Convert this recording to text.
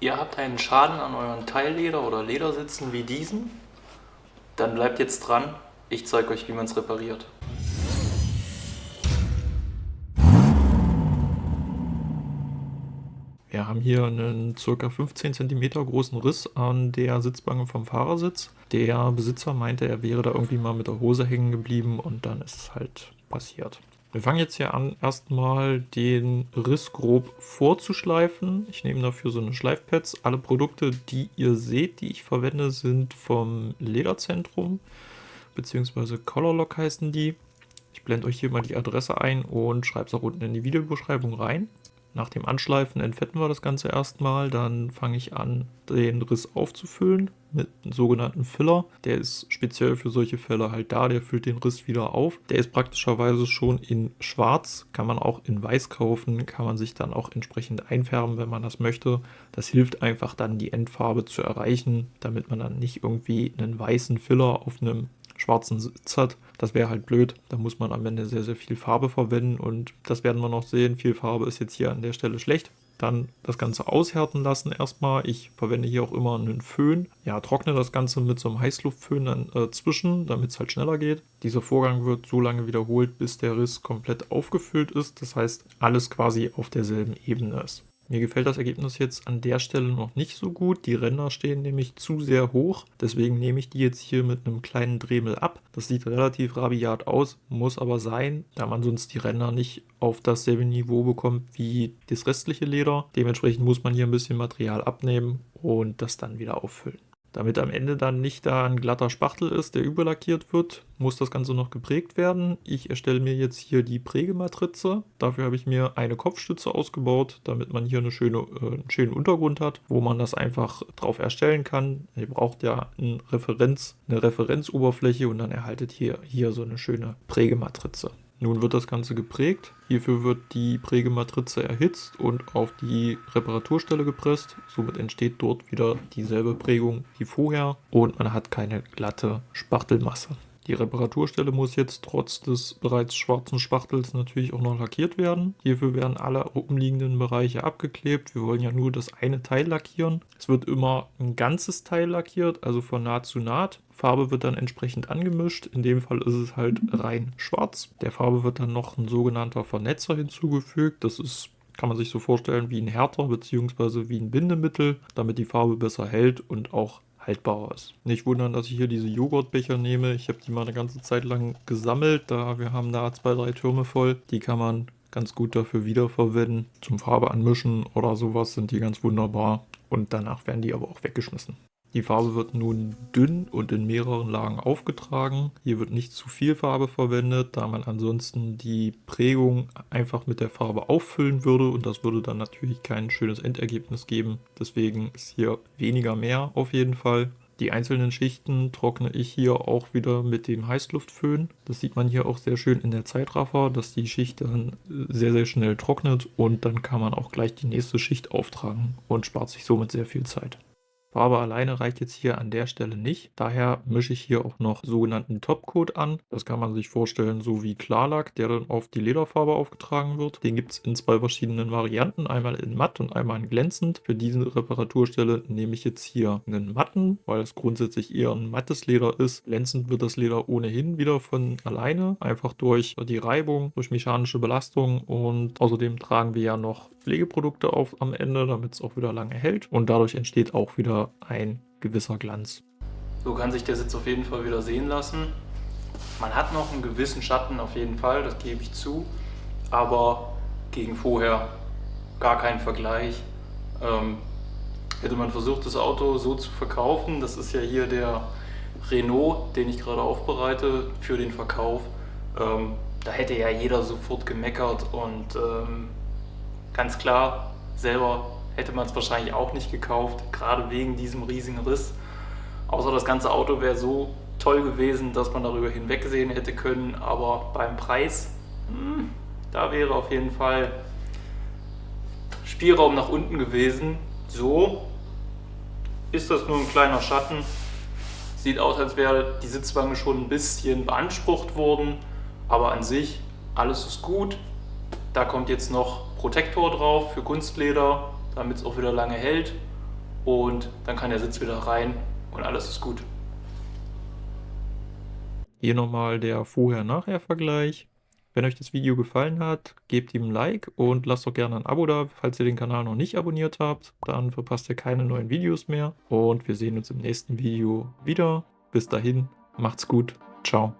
Ihr habt einen Schaden an euren Teilleder oder Ledersitzen wie diesen? Dann bleibt jetzt dran, ich zeige euch, wie man es repariert. Wir haben hier einen ca. 15 cm großen Riss an der Sitzbank vom Fahrersitz. Der Besitzer meinte, er wäre da irgendwie mal mit der Hose hängen geblieben und dann ist es halt passiert. Wir fangen jetzt hier an, erstmal den Riss grob vorzuschleifen. Ich nehme dafür so eine Schleifpads. Alle Produkte, die ihr seht, die ich verwende, sind vom Lederzentrum, beziehungsweise Colorlock heißen die. Ich blende euch hier mal die Adresse ein und schreibe es auch unten in die Videobeschreibung rein. Nach dem Anschleifen entfetten wir das Ganze erstmal, dann fange ich an, den Riss aufzufüllen mit einem sogenannten Filler. Der ist speziell für solche Fälle halt da, der füllt den Riss wieder auf. Der ist praktischerweise schon in schwarz, kann man auch in weiß kaufen, kann man sich dann auch entsprechend einfärben, wenn man das möchte. Das hilft einfach dann, die Endfarbe zu erreichen, damit man dann nicht irgendwie einen weißen Filler auf einem schwarzen Sitz hat. Das wäre halt blöd. Da muss man am Ende sehr, sehr viel Farbe verwenden und das werden wir noch sehen. Viel Farbe ist jetzt hier an der Stelle schlecht. Dann das Ganze aushärten lassen erstmal. Ich verwende hier auch immer einen Föhn. Ja, trockne das Ganze mit so einem Heißluftföhn dann zwischen, damit es halt schneller geht. Dieser Vorgang wird so lange wiederholt, bis der Riss komplett aufgefüllt ist. Das heißt, alles quasi auf derselben Ebene ist. Mir gefällt das Ergebnis jetzt an der Stelle noch nicht so gut. Die Ränder stehen nämlich zu sehr hoch. Deswegen nehme ich die jetzt hier mit einem kleinen Dremel ab. Das sieht relativ rabiat aus, muss aber sein, da man sonst die Ränder nicht auf dasselbe Niveau bekommt wie das restliche Leder. Dementsprechend muss man hier ein bisschen Material abnehmen und das dann wieder auffüllen. Damit am Ende dann nicht da ein glatter Spachtel ist, der überlackiert wird, muss das Ganze noch geprägt werden. Ich erstelle mir jetzt hier die Prägematrize. Dafür habe ich mir eine Kopfstütze ausgebaut, damit man hier einen schönen Untergrund hat, wo man das einfach drauf erstellen kann. Ihr braucht ja eine Referenzoberfläche und dann erhaltet ihr hier so eine schöne Prägematrize. Nun wird das Ganze geprägt. Hierfür wird die Prägematrize erhitzt und auf die Reparaturstelle gepresst. Somit entsteht dort wieder dieselbe Prägung wie vorher und man hat keine glatte Spachtelmasse. Die Reparaturstelle muss jetzt trotz des bereits schwarzen Spachtels natürlich auch noch lackiert werden. Hierfür werden alle umliegenden Bereiche abgeklebt. Wir wollen ja nur das eine Teil lackieren. Es wird immer ein ganzes Teil lackiert, also von Naht zu Naht. Farbe wird dann entsprechend angemischt. In dem Fall ist es halt rein schwarz. Der Farbe wird dann noch ein sogenannter Vernetzer hinzugefügt. Das ist, kann man sich so vorstellen, wie ein Härter bzw. wie ein Bindemittel, damit die Farbe besser hält und auch haltbarer ist. Nicht wundern, dass ich hier diese Joghurtbecher nehme. Ich habe die mal eine ganze Zeit lang gesammelt. Wir haben da 2, 3 Türme voll. Die kann man ganz gut dafür wiederverwenden. Zum Farbe anmischen oder sowas sind die ganz wunderbar. Und danach werden die aber auch weggeschmissen. Die Farbe wird nun dünn und in mehreren Lagen aufgetragen. Hier wird nicht zu viel Farbe verwendet, da man ansonsten die Prägung einfach mit der Farbe auffüllen würde und das würde dann natürlich kein schönes Endergebnis geben. Deswegen ist hier weniger mehr auf jeden Fall. Die einzelnen Schichten trockne ich hier auch wieder mit dem Heißluftföhn. Das sieht man hier auch sehr schön in der Zeitraffer, dass die Schicht dann sehr, sehr schnell trocknet und dann kann man auch gleich die nächste Schicht auftragen und spart sich somit sehr viel Zeit. Farbe alleine reicht jetzt hier an der Stelle nicht. Daher mische ich hier auch noch sogenannten Topcoat an. Das kann man sich vorstellen, so wie Klarlack, der dann auf die Lederfarbe aufgetragen wird. Den gibt es in 2 verschiedenen Varianten, einmal in matt und einmal in glänzend. Für diese Reparaturstelle nehme ich jetzt hier einen matten, weil es grundsätzlich eher ein mattes Leder ist. Glänzend wird das Leder ohnehin wieder von alleine, einfach durch die Reibung, durch mechanische Belastung und außerdem tragen wir ja noch Pflegeprodukte auf am Ende, damit es auch wieder lange hält und dadurch entsteht auch wieder ein gewisser Glanz. So kann sich der Sitz auf jeden Fall wieder sehen lassen. Man hat noch einen gewissen Schatten auf jeden Fall, das gebe ich zu, aber gegen vorher gar kein Vergleich. Hätte man versucht, das Auto so zu verkaufen, das ist ja hier der Renault, den ich gerade aufbereite für den Verkauf, da hätte ja jeder sofort gemeckert und ganz klar, selber hätte man es wahrscheinlich auch nicht gekauft, gerade wegen diesem riesigen Riss. Außer das ganze Auto wäre so toll gewesen, dass man darüber hinwegsehen hätte können, aber beim Preis, da wäre auf jeden Fall Spielraum nach unten gewesen. So ist das nur ein kleiner Schatten. Sieht aus, als wäre die Sitzbank schon ein bisschen beansprucht worden, aber an sich alles ist gut. Da kommt jetzt noch Protektor drauf für Kunstleder, damit es auch wieder lange hält und dann kann der Sitz wieder rein und alles ist gut. Hier nochmal der Vorher-Nachher-Vergleich. Wenn euch das Video gefallen hat, gebt ihm ein Like und lasst doch gerne ein Abo da, falls ihr den Kanal noch nicht abonniert habt. Dann verpasst ihr keine neuen Videos mehr. Und wir sehen uns im nächsten Video wieder. Bis dahin, macht's gut. Ciao.